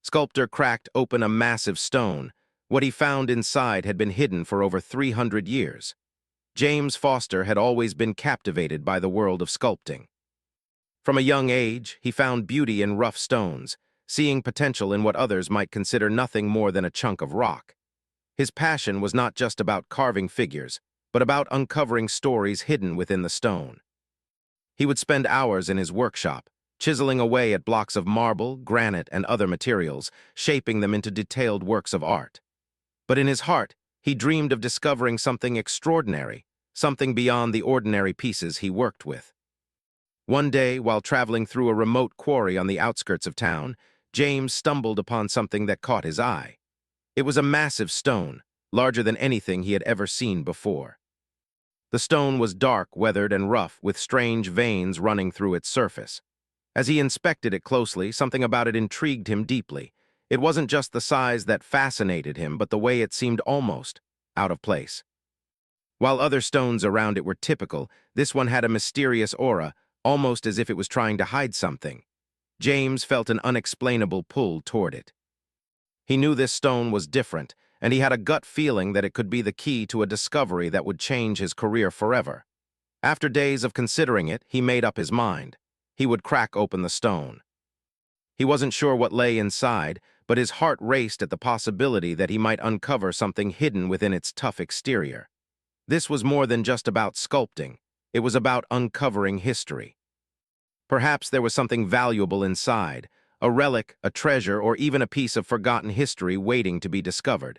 Sculptor cracked open a massive stone. What he found inside had been hidden for over 300 years. James Foster had always been captivated by the world of sculpting. From a young age, he found beauty in rough stones, seeing potential in what others might consider nothing more than a chunk of rock. His passion was not just about carving figures, but about uncovering stories hidden within the stone. He would spend hours in his workshop, chiseling away at blocks of marble, granite, and other materials, shaping them into detailed works of art. But in his heart, he dreamed of discovering something extraordinary, something beyond the ordinary pieces he worked with. One day, while traveling through a remote quarry on the outskirts of town, James stumbled upon something that caught his eye. It was a massive stone, larger than anything he had ever seen before. The stone was dark, weathered, and rough, with strange veins running through its surface. As he inspected it closely, something about it intrigued him deeply. It wasn't just the size that fascinated him, but the way it seemed almost out of place. While other stones around it were typical, this one had a mysterious aura, almost as if it was trying to hide something. James felt an unexplainable pull toward it. He knew this stone was different, and he had a gut feeling that it could be the key to a discovery that would change his career forever. After days of considering it, he made up his mind. He would crack open the stone. He wasn't sure what lay inside, but his heart raced at the possibility that he might uncover something hidden within its tough exterior. This was more than just about sculpting. It was about uncovering history. Perhaps there was something valuable inside, a relic, a treasure, or even a piece of forgotten history waiting to be discovered.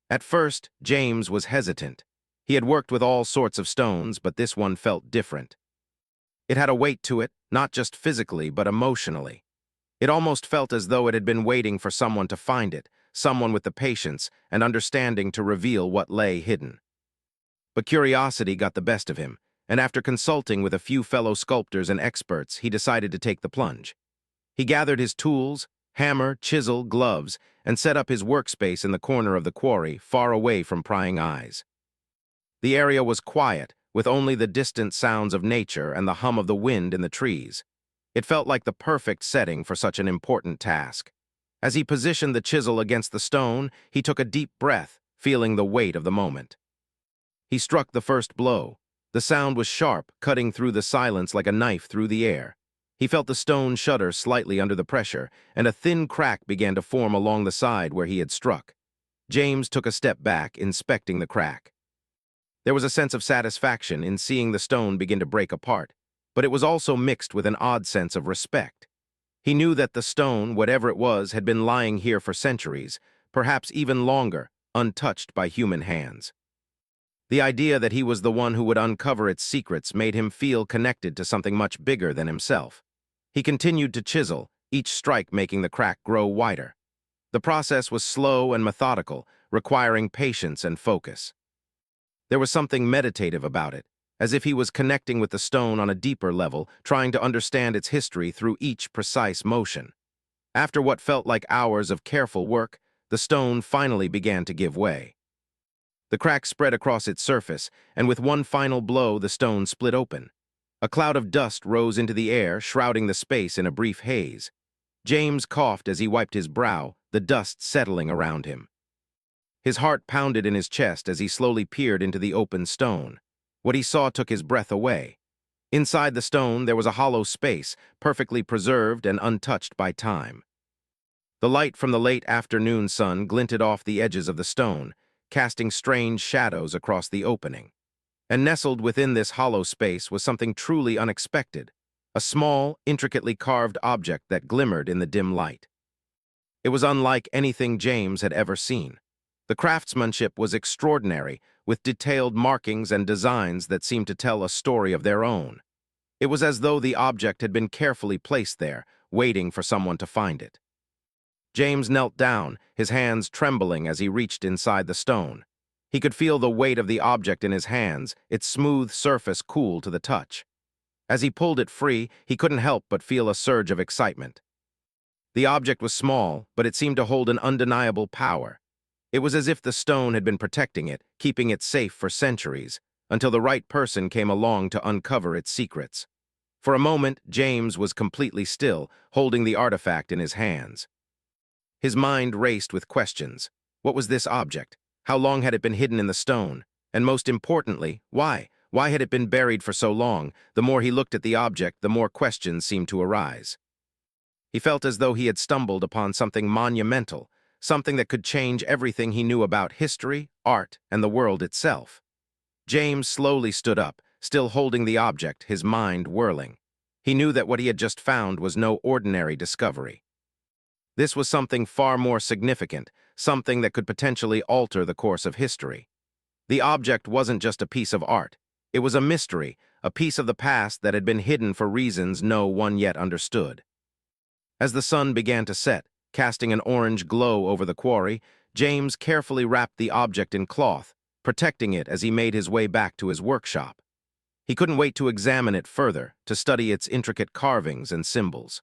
At first, James was hesitant. He had worked with all sorts of stones, but this one felt different. It had a weight to it, not just physically, but emotionally. It almost felt as though it had been waiting for someone to find it, someone with the patience and understanding to reveal what lay hidden. But curiosity got the best of him, and after consulting with a few fellow sculptors and experts, he decided to take the plunge. He gathered his tools, hammer, chisel, gloves, and set up his workspace in the corner of the quarry, far away from prying eyes. The area was quiet, with only the distant sounds of nature and the hum of the wind in the trees. It felt like the perfect setting for such an important task. As he positioned the chisel against the stone, he took a deep breath, feeling the weight of the moment. He struck the first blow. The sound was sharp, cutting through the silence like a knife through the air. He felt the stone shudder slightly under the pressure, and a thin crack began to form along the side where he had struck. James took a step back, inspecting the crack. There was a sense of satisfaction in seeing the stone begin to break apart, but it was also mixed with an odd sense of respect. He knew that the stone, whatever it was, had been lying here for centuries, perhaps even longer, untouched by human hands. The idea that he was the one who would uncover its secrets made him feel connected to something much bigger than himself. He continued to chisel, each strike making the crack grow wider. The process was slow and methodical, requiring patience and focus. There was something meditative about it, as if he was connecting with the stone on a deeper level, trying to understand its history through each precise motion. After what felt like hours of careful work, the stone finally began to give way. The crack spread across its surface, and with one final blow, the stone split open. A cloud of dust rose into the air, shrouding the space in a brief haze. James coughed as he wiped his brow, the dust settling around him. His heart pounded in his chest as he slowly peered into the open stone. What he saw took his breath away. Inside the stone, there was a hollow space, perfectly preserved and untouched by time. The light from the late afternoon sun glinted off the edges of the stone, casting strange shadows across the opening. And nestled within this hollow space was something truly unexpected, a small, intricately carved object that glimmered in the dim light. It was unlike anything James had ever seen. The craftsmanship was extraordinary, with detailed markings and designs that seemed to tell a story of their own. It was as though the object had been carefully placed there, waiting for someone to find it. James knelt down, his hands trembling as he reached inside the stone. He could feel the weight of the object in his hands, its smooth surface cool to the touch. As he pulled it free, he couldn't help but feel a surge of excitement. The object was small, but it seemed to hold an undeniable power. It was as if the stone had been protecting it, keeping it safe for centuries, until the right person came along to uncover its secrets. For a moment, James was completely still, holding the artifact in his hands. His mind raced with questions. What was this object? How long had it been hidden in the stone? And most importantly, why? Why had it been buried for so long? The more he looked at the object, the more questions seemed to arise. He felt as though he had stumbled upon something monumental, something that could change everything he knew about history, art, and the world itself. James slowly stood up, still holding the object, his mind whirling. He knew that what he had just found was no ordinary discovery. This was something far more significant, something that could potentially alter the course of history. The object wasn't just a piece of art. It was a mystery, a piece of the past that had been hidden for reasons no one yet understood. As the sun began to set, casting an orange glow over the quarry, James carefully wrapped the object in cloth, protecting it as he made his way back to his workshop. He couldn't wait to examine it further, to study its intricate carvings and symbols.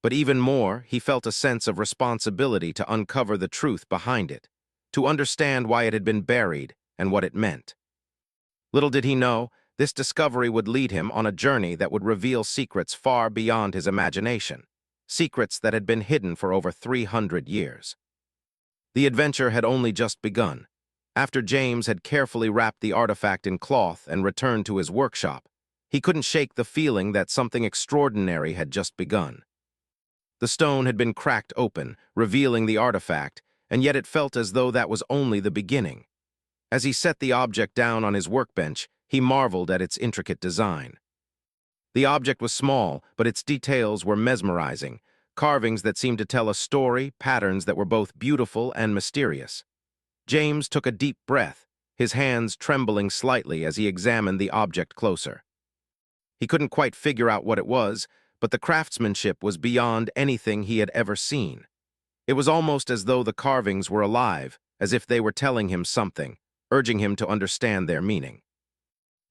But even more, he felt a sense of responsibility to uncover the truth behind it, to understand why it had been buried and what it meant. Little did he know, this discovery would lead him on a journey that would reveal secrets far beyond his imagination, secrets that had been hidden for over 300 years. The adventure had only just begun. After James had carefully wrapped the artifact in cloth and returned to his workshop, he couldn't shake the feeling that something extraordinary had just begun. The stone had been cracked open, revealing the artifact, and yet it felt as though that was only the beginning. As he set the object down on his workbench, he marveled at its intricate design. The object was small, but its details were mesmerizing, carvings that seemed to tell a story, patterns that were both beautiful and mysterious. James took a deep breath, his hands trembling slightly as he examined the object closer. He couldn't quite figure out what it was, but the craftsmanship was beyond anything he had ever seen. It was almost as though the carvings were alive, as if they were telling him something, urging him to understand their meaning.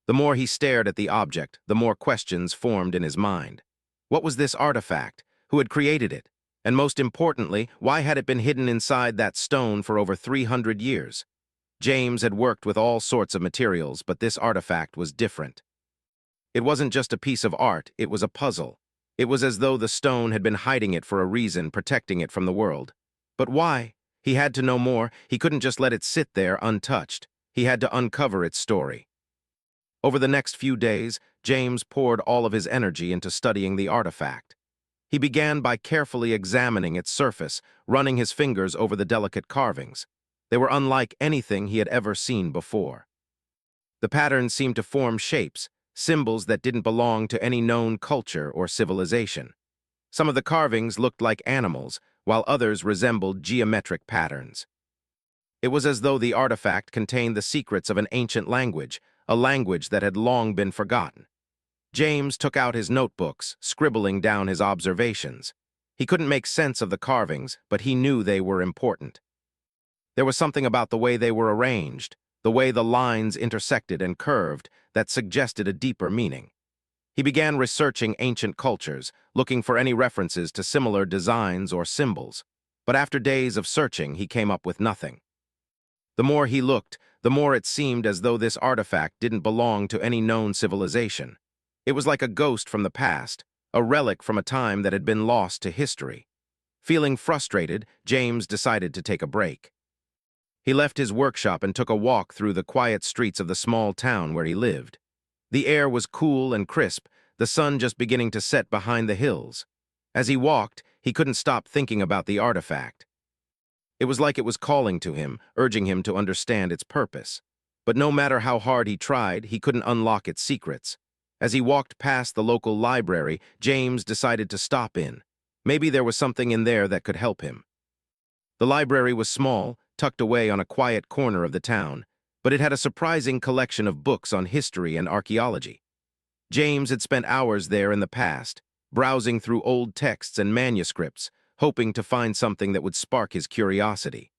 The more he stared at the object, the more questions formed in his mind. What was this artifact? Who had created it? And most importantly, why had it been hidden inside that stone for over 300 years? James had worked with all sorts of materials, but this artifact was different. It wasn't just a piece of art, it was a puzzle. It was as though the stone had been hiding it for a reason, protecting it from the world. But why? He had to know more. He couldn't just let it sit there untouched. He had to uncover its story. Over the next few days, James poured all of his energy into studying the artifact. He began by carefully examining its surface, running his fingers over the delicate carvings. They were unlike anything he had ever seen before. The patterns seemed to form shapes, symbols that didn't belong to any known culture or civilization. Some of the carvings looked like animals, while others resembled geometric patterns. It was as though the artifact contained the secrets of an ancient language, a language that had long been forgotten. James took out his notebooks, scribbling down his observations. He couldn't make sense of the carvings, but he knew they were important. There was something about the way they were arranged, the way the lines intersected and curved, that suggested a deeper meaning. He began researching ancient cultures, looking for any references to similar designs or symbols. But after days of searching, he came up with nothing. The more he looked, the more it seemed as though this artifact didn't belong to any known civilization. It was like a ghost from the past, a relic from a time that had been lost to history. Feeling frustrated, James decided to take a break. He left his workshop and took a walk through the quiet streets of the small town where he lived. The air was cool and crisp, the sun just beginning to set behind the hills. As he walked, he couldn't stop thinking about the artifact. It was like it was calling to him, urging him to understand its purpose. But no matter how hard he tried, he couldn't unlock its secrets. As he walked past the local library, James decided to stop in. Maybe there was something in there that could help him. The library was small, tucked away on a quiet corner of the town, but it had a surprising collection of books on history and archaeology. James had spent hours there in the past, browsing through old texts and manuscripts, hoping to find something that would spark his curiosity.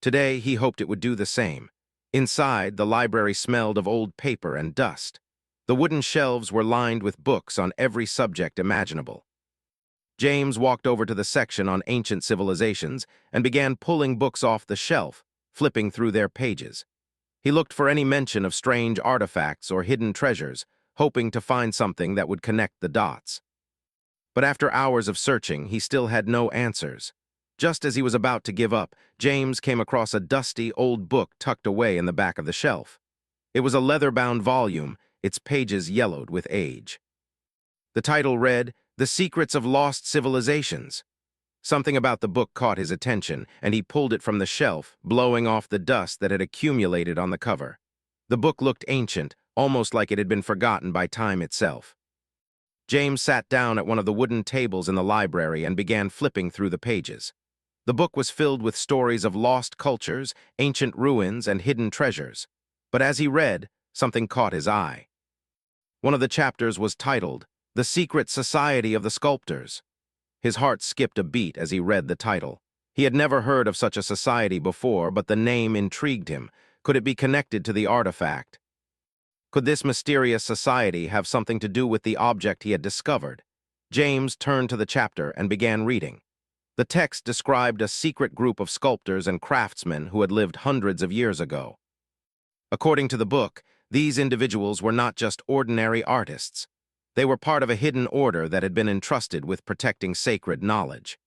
Today, he hoped it would do the same. Inside, the library smelled of old paper and dust. The wooden shelves were lined with books on every subject imaginable. James walked over to the section on ancient civilizations and began pulling books off the shelf, flipping through their pages. He looked for any mention of strange artifacts or hidden treasures, hoping to find something that would connect the dots. But after hours of searching, he still had no answers. Just as he was about to give up, James came across a dusty, old book tucked away in the back of the shelf. It was a leather-bound volume, its pages yellowed with age. The title read, "The Secrets of Lost Civilizations." Something about the book caught his attention, and he pulled it from the shelf, blowing off the dust that had accumulated on the cover. The book looked ancient, almost like it had been forgotten by time itself. James sat down at one of the wooden tables in the library and began flipping through the pages. The book was filled with stories of lost cultures, ancient ruins, and hidden treasures. But as he read, something caught his eye. One of the chapters was titled, "The Secret Society of the Sculptors." His heart skipped a beat as he read the title. He had never heard of such a society before, but the name intrigued him. Could it be connected to the artifact? Could this mysterious society have something to do with the object he had discovered? James turned to the chapter and began reading. The text described a secret group of sculptors and craftsmen who had lived hundreds of years ago. According to the book, these individuals were not just ordinary artists. They were part of a hidden order that had been entrusted with protecting sacred knowledge.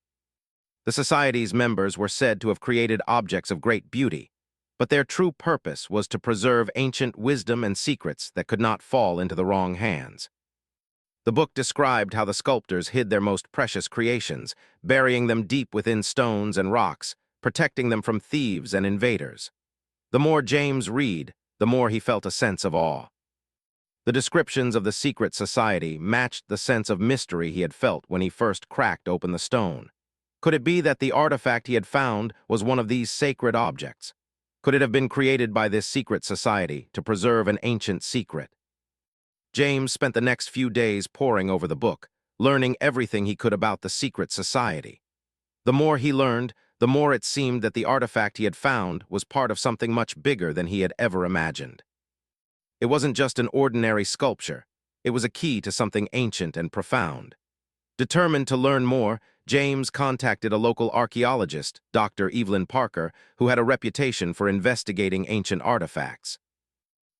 The society's members were said to have created objects of great beauty, but their true purpose was to preserve ancient wisdom and secrets that could not fall into the wrong hands. The book described how the sculptors hid their most precious creations, burying them deep within stones and rocks, protecting them from thieves and invaders. The more James read, the more he felt a sense of awe. The descriptions of the secret society matched the sense of mystery he had felt when he first cracked open the stone. Could it be that the artifact he had found was one of these sacred objects? Could it have been created by this secret society to preserve an ancient secret? James spent the next few days poring over the book, learning everything he could about the secret society. The more he learned, the more it seemed that the artifact he had found was part of something much bigger than he had ever imagined. It wasn't just an ordinary sculpture. It was a key to something ancient and profound. Determined to learn more, James contacted a local archaeologist, Dr. Evelyn Parker, who had a reputation for investigating ancient artifacts.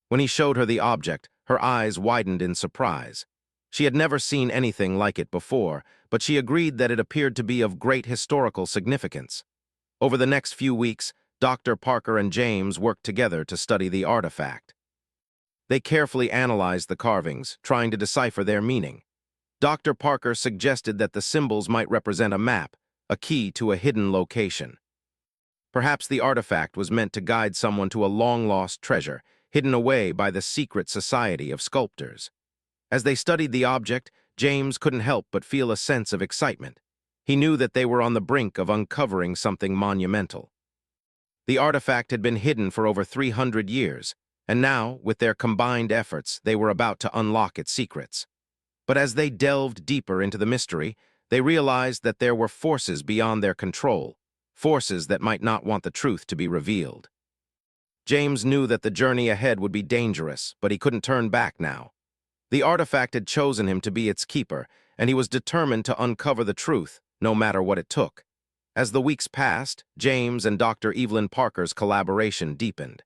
When he showed her the object, her eyes widened in surprise. She had never seen anything like it before, but she agreed that it appeared to be of great historical significance. Over the next few weeks, Dr. Parker and James worked together to study the artifact. They carefully analyzed the carvings, trying to decipher their meaning. Dr. Parker suggested that the symbols might represent a map, a key to a hidden location. Perhaps the artifact was meant to guide someone to a long-lost treasure, hidden away by the secret society of sculptors. As they studied the object, James couldn't help but feel a sense of excitement. He knew that they were on the brink of uncovering something monumental. The artifact had been hidden for over 300 years, and now, with their combined efforts, they were about to unlock its secrets. But as they delved deeper into the mystery, they realized that there were forces beyond their control, forces that might not want the truth to be revealed. James knew that the journey ahead would be dangerous, but he couldn't turn back now. The artifact had chosen him to be its keeper, and he was determined to uncover the truth, no matter what it took. As the weeks passed, James and Dr. Evelyn Parker's collaboration deepened.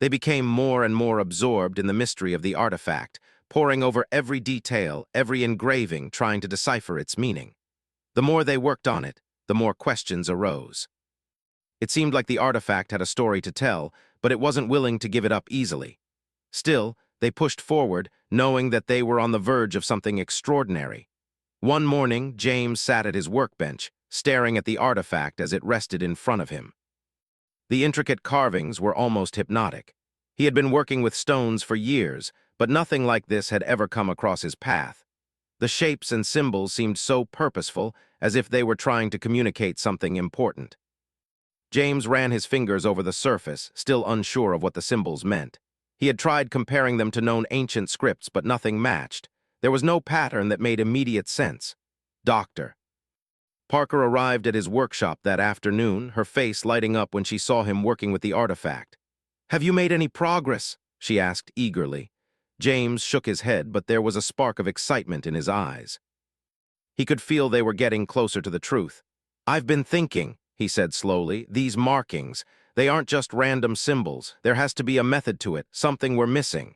They became more and more absorbed in the mystery of the artifact, poring over every detail, every engraving, trying to decipher its meaning. The more they worked on it, the more questions arose. It seemed like the artifact had a story to tell, but it wasn't willing to give it up easily. Still, they pushed forward, knowing that they were on the verge of something extraordinary. One morning, James sat at his workbench, staring at the artifact as it rested in front of him. The intricate carvings were almost hypnotic. He had been working with stones for years, but nothing like this had ever come across his path. The shapes and symbols seemed so purposeful, as if they were trying to communicate something important. James ran his fingers over the surface, still unsure of what the symbols meant. He had tried comparing them to known ancient scripts, but nothing matched. There was no pattern that made immediate sense. Doctor. Parker arrived at his workshop that afternoon, her face lighting up when she saw him working with the artifact. "Have you made any progress?" she asked eagerly. James shook his head, but there was a spark of excitement in his eyes. He could feel they were getting closer to the truth. "I've been thinking," he said slowly, "these markings, they aren't just random symbols. There has to be a method to it, something we're missing."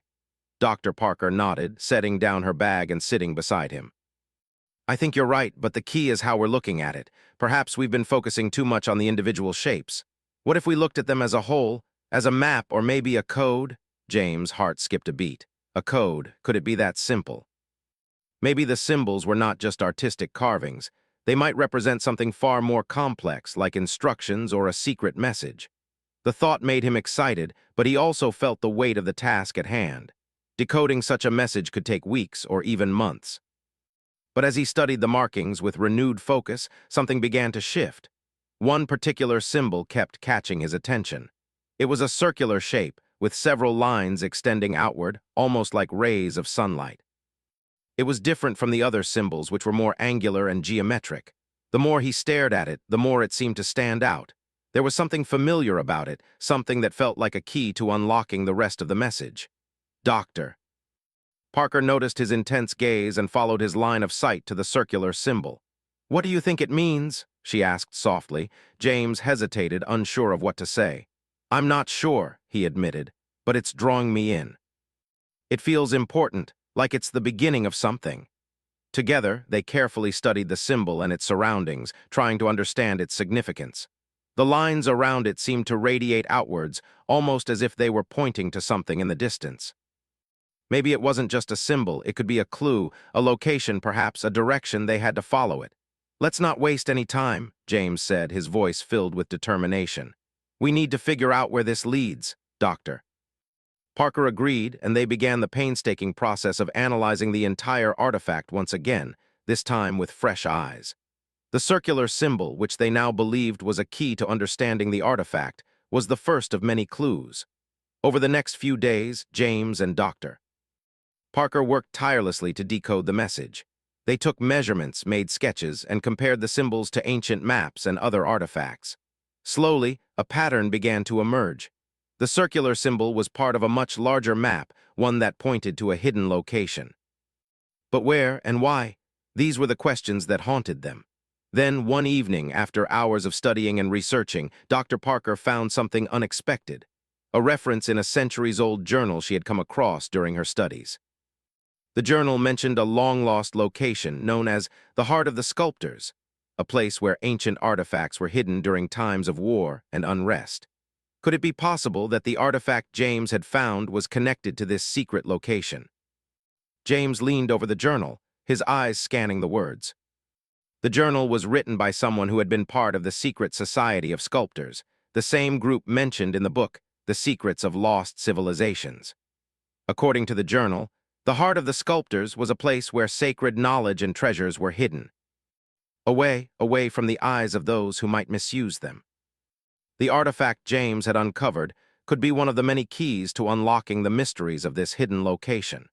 Dr. Parker nodded, setting down her bag and sitting beside him. I think you're right, but the key is how we're looking at it. Perhaps we've been focusing too much on the individual shapes. What if we looked at them as a whole, as a map or maybe a code? James' heart skipped a beat. A code, could it be that simple? Maybe the symbols were not just artistic carvings. They might represent something far more complex, like instructions or a secret message. The thought made him excited, but he also felt the weight of the task at hand. Decoding such a message could take weeks or even months. But as he studied the markings with renewed focus, something began to shift. One particular symbol kept catching his attention. It was a circular shape, with several lines extending outward, almost like rays of sunlight. It was different from the other symbols, which were more angular and geometric. The more he stared at it, the more it seemed to stand out. There was something familiar about it, something that felt like a key to unlocking the rest of the message. Doctor. Parker noticed his intense gaze and followed his line of sight to the circular symbol. "What do you think it means?" she asked softly. James hesitated, unsure of what to say. "I'm not sure," he admitted, "but it's drawing me in. It feels important, like it's the beginning of something." Together, they carefully studied the symbol and its surroundings, trying to understand its significance. The lines around it seemed to radiate outwards, almost as if they were pointing to something in the distance. Maybe it wasn't just a symbol, it could be a clue, a location, perhaps a direction they had to follow it. "Let's not waste any time," James said, his voice filled with determination. "We need to figure out where this leads, Doctor." Parker agreed, and they began the painstaking process of analyzing the entire artifact once again, this time with fresh eyes. The circular symbol, which they now believed was a key to understanding the artifact, was the first of many clues. Over the next few days, James and Dr. Parker worked tirelessly to decode the message. They took measurements, made sketches, and compared the symbols to ancient maps and other artifacts. Slowly, a pattern began to emerge. The circular symbol was part of a much larger map, one that pointed to a hidden location. But where and why? These were the questions that haunted them. Then, one evening, after hours of studying and researching, Dr. Parker found something unexpected, a reference in a centuries-old journal she had come across during her studies. The journal mentioned a long-lost location known as the Heart of the Sculptors, a place where ancient artifacts were hidden during times of war and unrest. Could it be possible that the artifact James had found was connected to this secret location? James leaned over the journal, his eyes scanning the words. The journal was written by someone who had been part of the secret society of sculptors, the same group mentioned in the book, The Secrets of Lost Civilizations. According to the journal, the Heart of the Sculptors was a place where sacred knowledge and treasures were hidden, away from the eyes of those who might misuse them. The artifact James had uncovered could be one of the many keys to unlocking the mysteries of this hidden location.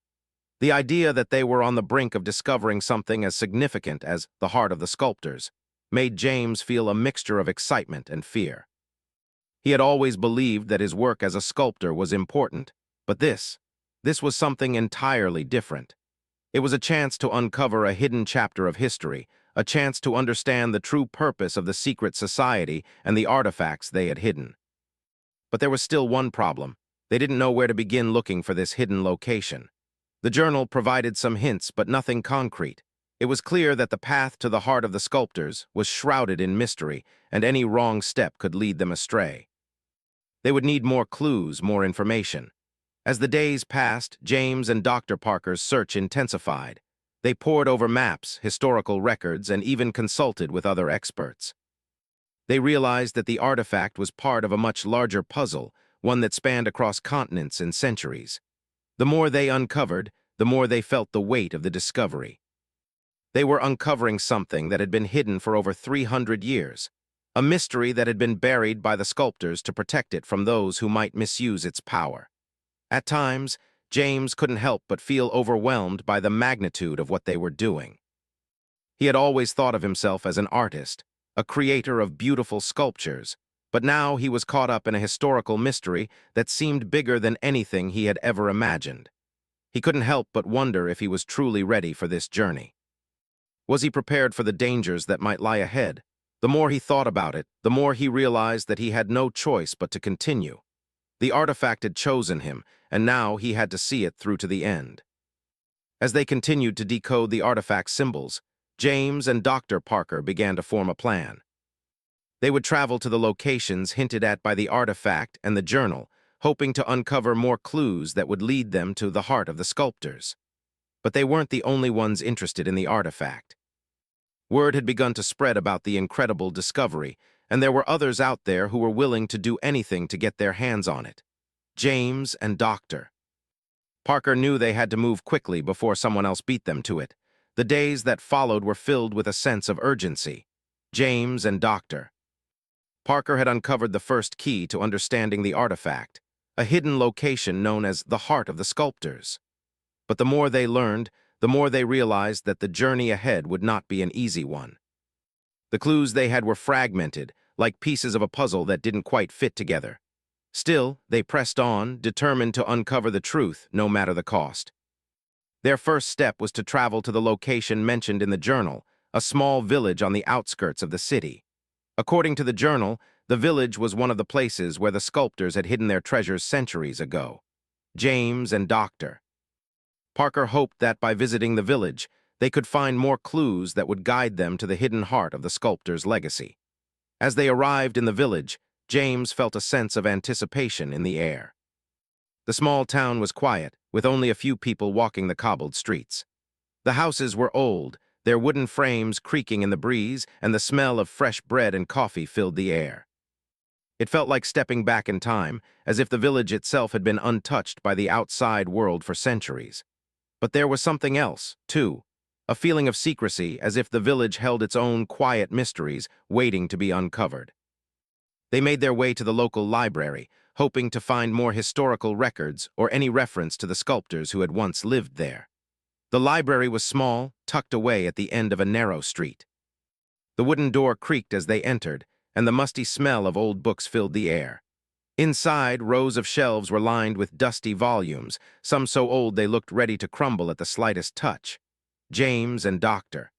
The idea that they were on the brink of discovering something as significant as the Heart of the Sculptors made James feel a mixture of excitement and fear. He had always believed that his work as a sculptor was important, but this was something entirely different. It was a chance to uncover a hidden chapter of history, a chance to understand the true purpose of the secret society and the artifacts they had hidden. But there was still one problem. They didn't know where to begin looking for this hidden location. The journal provided some hints, but nothing concrete. It was clear that the path to the Heart of the Sculptors was shrouded in mystery, and any wrong step could lead them astray. They would need more clues, more information. As the days passed, James and Dr. Parker's search intensified. They pored over maps, historical records, and even consulted with other experts. They realized that the artifact was part of a much larger puzzle, one that spanned across continents and centuries. The more they uncovered, the more they felt the weight of the discovery. They were uncovering something that had been hidden for over 300 years, a mystery that had been buried by the sculptors to protect it from those who might misuse its power. At times, James couldn't help but feel overwhelmed by the magnitude of what they were doing. He had always thought of himself as an artist, a creator of beautiful sculptures, but now he was caught up in a historical mystery that seemed bigger than anything he had ever imagined. He couldn't help but wonder if he was truly ready for this journey. Was he prepared for the dangers that might lie ahead? The more he thought about it, the more he realized that he had no choice but to continue. The artifact had chosen him, and now he had to see it through to the end. As they continued to decode the artifact's symbols, James and Dr. Parker began to form a plan. They would travel to the locations hinted at by the artifact and the journal, hoping to uncover more clues that would lead them to the heart of the sculptors. But they weren't the only ones interested in the artifact. Word had begun to spread about the incredible discovery, and there were others out there who were willing to do anything to get their hands on it. James and Dr. Parker knew they had to move quickly before someone else beat them to it. The days that followed were filled with a sense of urgency. James and Dr. Parker had uncovered the first key to understanding the artifact, a hidden location known as the heart of the sculptors. But the more they learned, the more they realized that the journey ahead would not be an easy one. The clues they had were fragmented, like pieces of a puzzle that didn't quite fit together. Still, they pressed on, determined to uncover the truth, no matter the cost. Their first step was to travel to the location mentioned in the journal, a small village on the outskirts of the city. According to the journal, the village was one of the places where the sculptors had hidden their treasures centuries ago. James and Dr. Parker hoped that by visiting the village, they could find more clues that would guide them to the hidden heart of the sculptor's legacy. As they arrived in the village, James felt a sense of anticipation in the air. The small town was quiet, with only a few people walking the cobbled streets. The houses were old, their wooden frames creaking in the breeze, and the smell of fresh bread and coffee filled the air. It felt like stepping back in time, as if the village itself had been untouched by the outside world for centuries. But there was something else, too, a feeling of secrecy, as if the village held its own quiet mysteries waiting to be uncovered. They made their way to the local library, hoping to find more historical records or any reference to the sculptors who had once lived there. The library was small, tucked away at the end of a narrow street. The wooden door creaked as they entered, and the musty smell of old books filled the air. Inside, rows of shelves were lined with dusty volumes, some so old they looked ready to crumble at the slightest touch. James and Dr.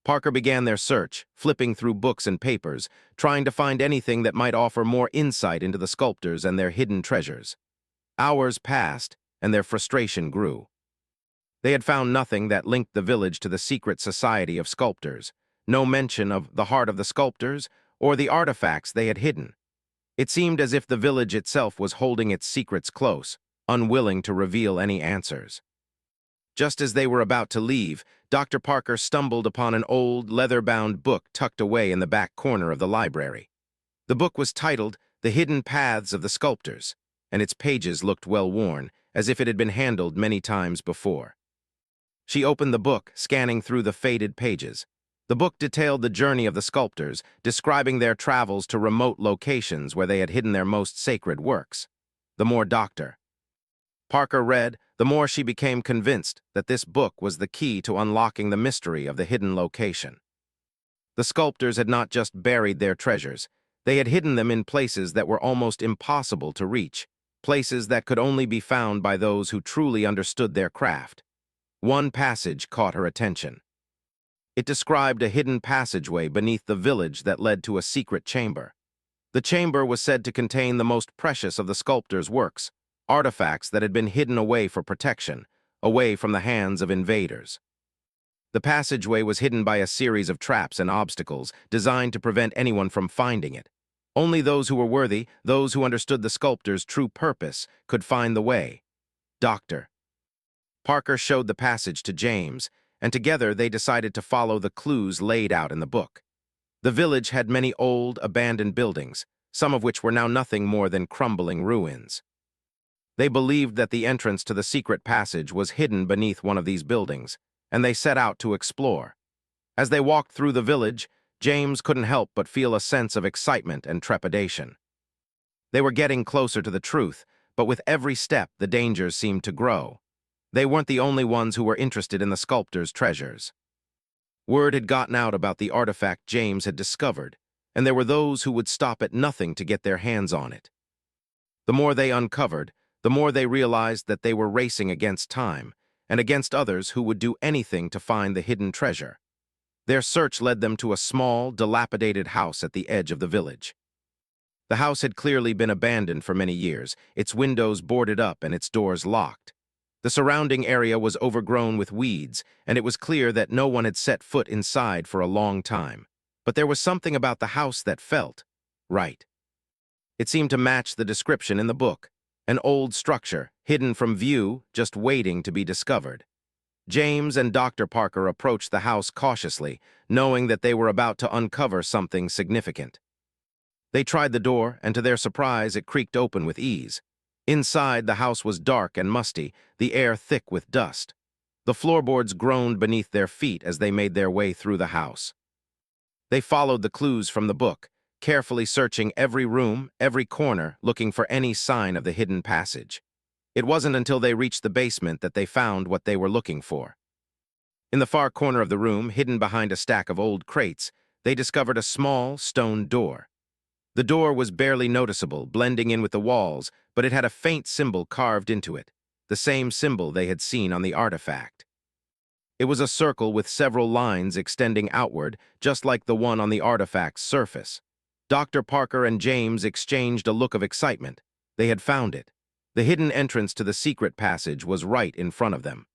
Parker began their search, flipping through books and papers, trying to find anything that might offer more insight into the sculptors and their hidden treasures. Hours passed, and their frustration grew. They had found nothing that linked the village to the secret society of sculptors, no mention of the heart of the sculptors or the artifacts they had hidden. It seemed as if the village itself was holding its secrets close, unwilling to reveal any answers. Just as they were about to leave, Dr. Parker stumbled upon an old, leather-bound book tucked away in the back corner of the library. The book was titled The Hidden Paths of the Sculptors, and its pages looked well-worn, as if it had been handled many times before. She opened the book, scanning through the faded pages. The book detailed the journey of the sculptors, describing their travels to remote locations where they had hidden their most sacred works. The more Dr. Parker read, the more she became convinced that this book was the key to unlocking the mystery of the hidden location. The sculptors had not just buried their treasures, they had hidden them in places that were almost impossible to reach, places that could only be found by those who truly understood their craft. One passage caught her attention. It described a hidden passageway beneath the village that led to a secret chamber. The chamber was said to contain the most precious of the sculptor's works, artifacts that had been hidden away for protection, away from the hands of invaders. The passageway was hidden by a series of traps and obstacles designed to prevent anyone from finding it. Only those who were worthy, those who understood the sculptor's true purpose, could find the way. Dr. Parker showed the passage to James, and together they decided to follow the clues laid out in the book. The village had many old, abandoned buildings, some of which were now nothing more than crumbling ruins. They believed that the entrance to the secret passage was hidden beneath one of these buildings, and they set out to explore. As they walked through the village, James couldn't help but feel a sense of excitement and trepidation. They were getting closer to the truth, but with every step the dangers seemed to grow. They weren't the only ones who were interested in the sculptor's treasures. Word had gotten out about the artifact James had discovered, and there were those who would stop at nothing to get their hands on it. The more they uncovered, the more they realized that they were racing against time, and against others who would do anything to find the hidden treasure. Their search led them to a small, dilapidated house at the edge of the village. The house had clearly been abandoned for many years, its windows boarded up and its doors locked. The surrounding area was overgrown with weeds, and it was clear that no one had set foot inside for a long time. But there was something about the house that felt right. It seemed to match the description in the book, an old structure, hidden from view, just waiting to be discovered. James and Dr. Parker approached the house cautiously, knowing that they were about to uncover something significant. They tried the door, and to their surprise, it creaked open with ease. Inside, the house was dark and musty, the air thick with dust. The floorboards groaned beneath their feet as they made their way through the house. They followed the clues from the book, carefully searching every room, every corner, looking for any sign of the hidden passage. It wasn't until they reached the basement that they found what they were looking for. In the far corner of the room, hidden behind a stack of old crates, they discovered a small stone door. The door was barely noticeable, blending in with the walls, but it had a faint symbol carved into it, the same symbol they had seen on the artifact. It was a circle with several lines extending outward, just like the one on the artifact's surface. Dr. Parker and James exchanged a look of excitement. They had found it. The hidden entrance to the secret passage was right in front of them.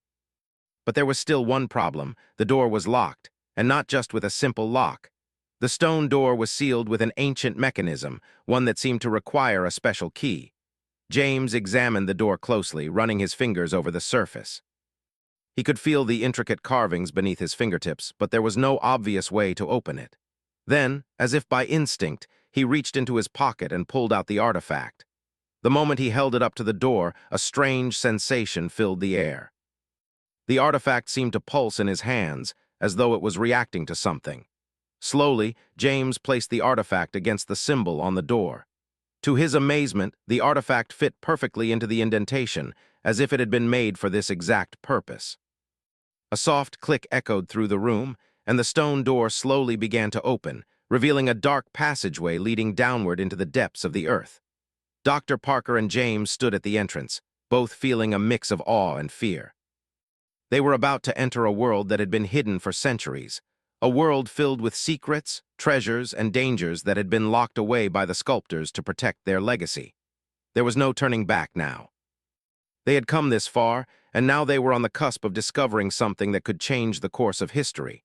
But there was still one problem. The door was locked, and not just with a simple lock. The stone door was sealed with an ancient mechanism, one that seemed to require a special key. James examined the door closely, running his fingers over the surface. He could feel the intricate carvings beneath his fingertips, but there was no obvious way to open it. Then, as if by instinct, he reached into his pocket and pulled out the artifact. The moment he held it up to the door, a strange sensation filled the air. The artifact seemed to pulse in his hands, as though it was reacting to something. Slowly, James placed the artifact against the symbol on the door. To his amazement, the artifact fit perfectly into the indentation, as if it had been made for this exact purpose. A soft click echoed through the room, and the stone door slowly began to open, revealing a dark passageway leading downward into the depths of the earth. Dr. Parker and James stood at the entrance, both feeling a mix of awe and fear. They were about to enter a world that had been hidden for centuries, a world filled with secrets, treasures, and dangers that had been locked away by the sculptors to protect their legacy. There was no turning back now. They had come this far, and now they were on the cusp of discovering something that could change the course of history.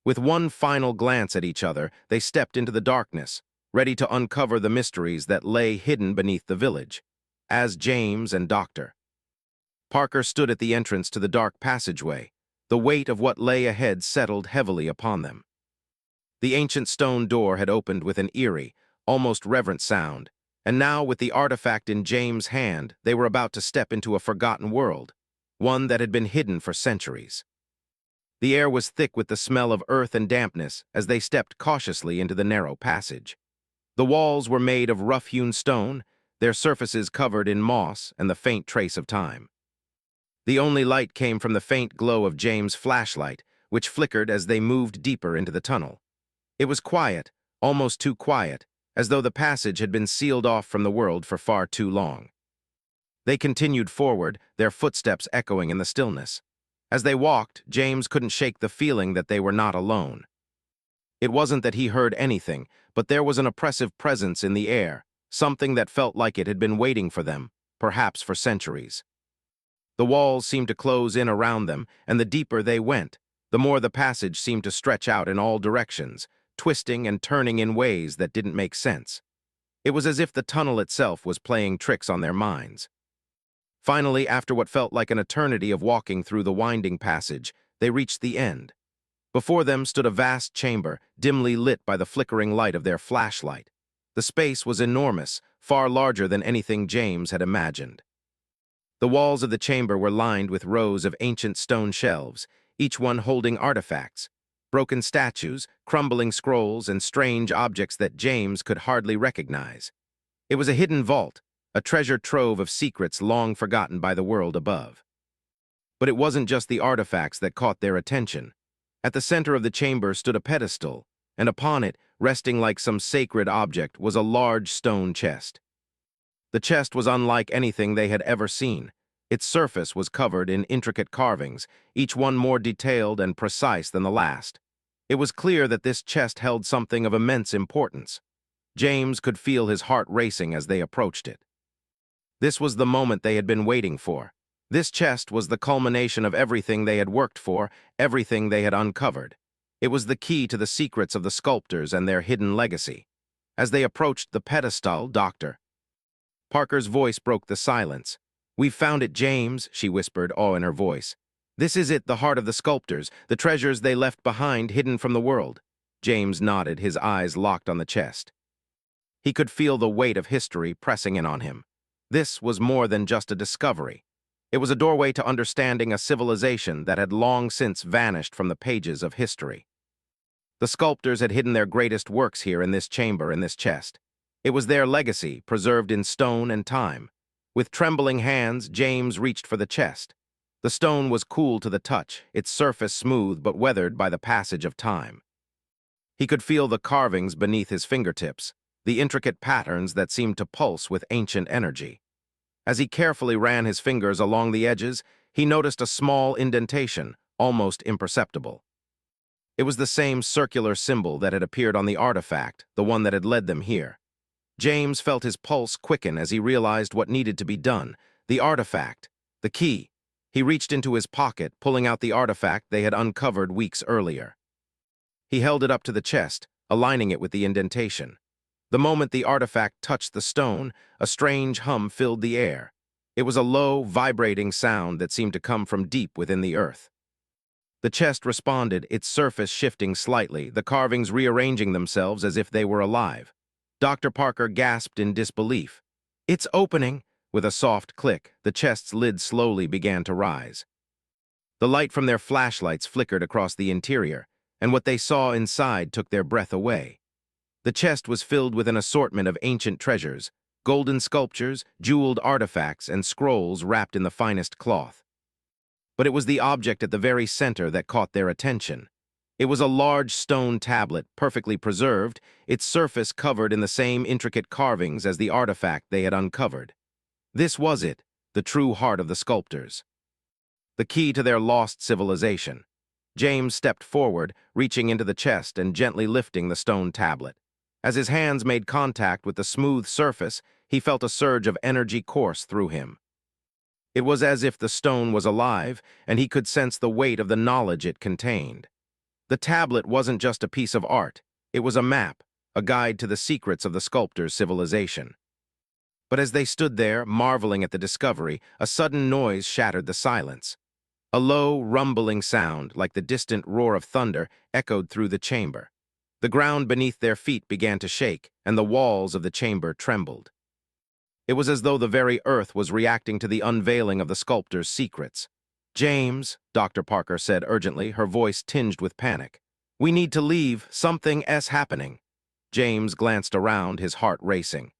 With one final glance at each other, they stepped into the darkness, ready to uncover the mysteries that lay hidden beneath the village. As James and Dr. Parker stood at the entrance to the dark passageway, the weight of what lay ahead settled heavily upon them. The ancient stone door had opened with an eerie, almost reverent sound, and now, with the artifact in James' hand, they were about to step into a forgotten world, one that had been hidden for centuries. The air was thick with the smell of earth and dampness as they stepped cautiously into the narrow passage. The walls were made of rough-hewn stone, their surfaces covered in moss and the faint trace of time. The only light came from the faint glow of James' flashlight, which flickered as they moved deeper into the tunnel. It was quiet, almost too quiet, as though the passage had been sealed off from the world for far too long. They continued forward, their footsteps echoing in the stillness. As they walked, James couldn't shake the feeling that they were not alone. It wasn't that he heard anything, but there was an oppressive presence in the air, something that felt like it had been waiting for them, perhaps for centuries. The walls seemed to close in around them, and the deeper they went, the more the passage seemed to stretch out in all directions, twisting and turning in ways that didn't make sense. It was as if the tunnel itself was playing tricks on their minds. Finally, after what felt like an eternity of walking through the winding passage, they reached the end. Before them stood a vast chamber, dimly lit by the flickering light of their flashlight. The space was enormous, far larger than anything James had imagined. The walls of the chamber were lined with rows of ancient stone shelves, each one holding artifacts, broken statues, crumbling scrolls, and strange objects that James could hardly recognize. It was a hidden vault, a treasure trove of secrets long forgotten by the world above. But it wasn't just the artifacts that caught their attention. At the center of the chamber stood a pedestal, and upon it, resting like some sacred object, was a large stone chest. The chest was unlike anything they had ever seen. Its surface was covered in intricate carvings, each one more detailed and precise than the last. It was clear that this chest held something of immense importance. James could feel his heart racing as they approached it. This was the moment they had been waiting for. This chest was the culmination of everything they had worked for, everything they had uncovered. It was the key to the secrets of the sculptors and their hidden legacy. As they approached the pedestal, Dr. Parker's voice broke the silence. "We've found it, James," she whispered, awe in her voice. "This is it, the heart of the sculptors, the treasures they left behind, hidden from the world." James nodded, his eyes locked on the chest. He could feel the weight of history pressing in on him. This was more than just a discovery. It was a doorway to understanding a civilization that had long since vanished from the pages of history. The sculptors had hidden their greatest works here in this chamber, in this chest. It was their legacy, preserved in stone and time. With trembling hands, James reached for the chest. The stone was cool to the touch, its surface smooth but weathered by the passage of time. He could feel the carvings beneath his fingertips, the intricate patterns that seemed to pulse with ancient energy. As he carefully ran his fingers along the edges, he noticed a small indentation, almost imperceptible. It was the same circular symbol that had appeared on the artifact, the one that had led them here. James felt his pulse quicken as he realized what needed to be done. The artifact, the key. He reached into his pocket, pulling out the artifact they had uncovered weeks earlier. He held it up to the chest, aligning it with the indentation. The moment the artifact touched the stone, a strange hum filled the air. It was a low, vibrating sound that seemed to come from deep within the earth. The chest responded, its surface shifting slightly, the carvings rearranging themselves as if they were alive. Dr. Parker gasped in disbelief. "It's opening!" With a soft click, the chest's lid slowly began to rise. The light from their flashlights flickered across the interior, and what they saw inside took their breath away. The chest was filled with an assortment of ancient treasures, golden sculptures, jeweled artifacts, and scrolls wrapped in the finest cloth. But it was the object at the very center that caught their attention. It was a large stone tablet, perfectly preserved, its surface covered in the same intricate carvings as the artifact they had uncovered. This was it, the true heart of the sculptors. The key to their lost civilization. James stepped forward, reaching into the chest and gently lifting the stone tablet. As his hands made contact with the smooth surface, he felt a surge of energy course through him. It was as if the stone was alive, and he could sense the weight of the knowledge it contained. The tablet wasn't just a piece of art, it was a map, a guide to the secrets of the sculptor's civilization. But as they stood there, marveling at the discovery, a sudden noise shattered the silence. A low, rumbling sound, like the distant roar of thunder, echoed through the chamber. The ground beneath their feet began to shake, and the walls of the chamber trembled. It was as though the very earth was reacting to the unveiling of the sculptor's secrets. "James," Dr. Parker said urgently, her voice tinged with panic. "We need to leave. Something's happening." James glanced around, his heart racing.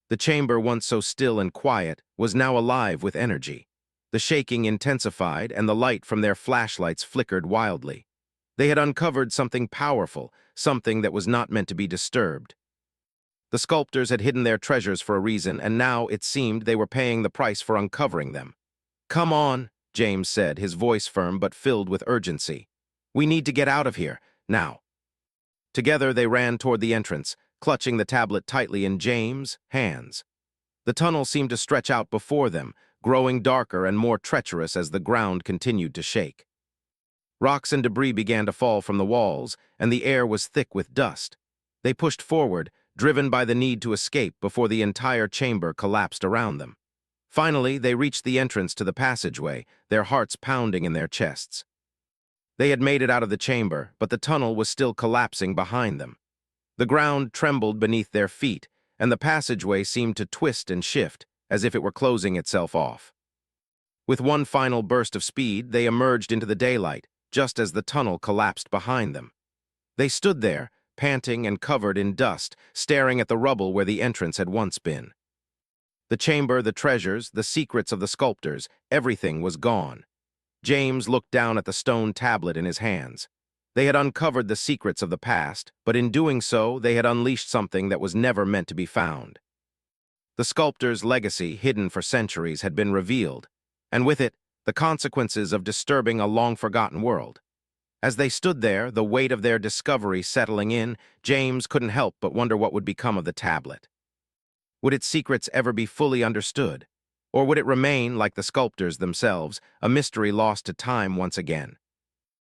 The chamber, once so still and quiet, was now alive with energy. The shaking intensified, and the light from their flashlights flickered wildly. They had uncovered something powerful, something that was not meant to be disturbed. The sculptors had hidden their treasures for a reason, and now, it seemed, they were paying the price for uncovering them. "Come on," James said, his voice firm but filled with urgency. "We need to get out of here, now." Together they ran toward the entrance, clutching the tablet tightly in James' hands. The tunnel seemed to stretch out before them, growing darker and more treacherous as the ground continued to shake. Rocks and debris began to fall from the walls, and the air was thick with dust. They pushed forward, driven by the need to escape before the entire chamber collapsed around them. Finally, they reached the entrance to the passageway, their hearts pounding in their chests. They had made it out of the chamber, but the tunnel was still collapsing behind them. The ground trembled beneath their feet, and the passageway seemed to twist and shift, as if it were closing itself off. With one final burst of speed, they emerged into the daylight, just as the tunnel collapsed behind them. They stood there, panting and covered in dust, staring at the rubble where the entrance had once been. The chamber, the treasures, the secrets of the sculptors, everything was gone. James looked down at the stone tablet in his hands. They had uncovered the secrets of the past, but in doing so, they had unleashed something that was never meant to be found. The sculptor's legacy, hidden for centuries, had been revealed, and with it, the consequences of disturbing a long-forgotten world. As they stood there, the weight of their discovery settling in, James couldn't help but wonder what would become of the tablet. Would its secrets ever be fully understood? Or would it remain, like the sculptors themselves, a mystery lost to time once again?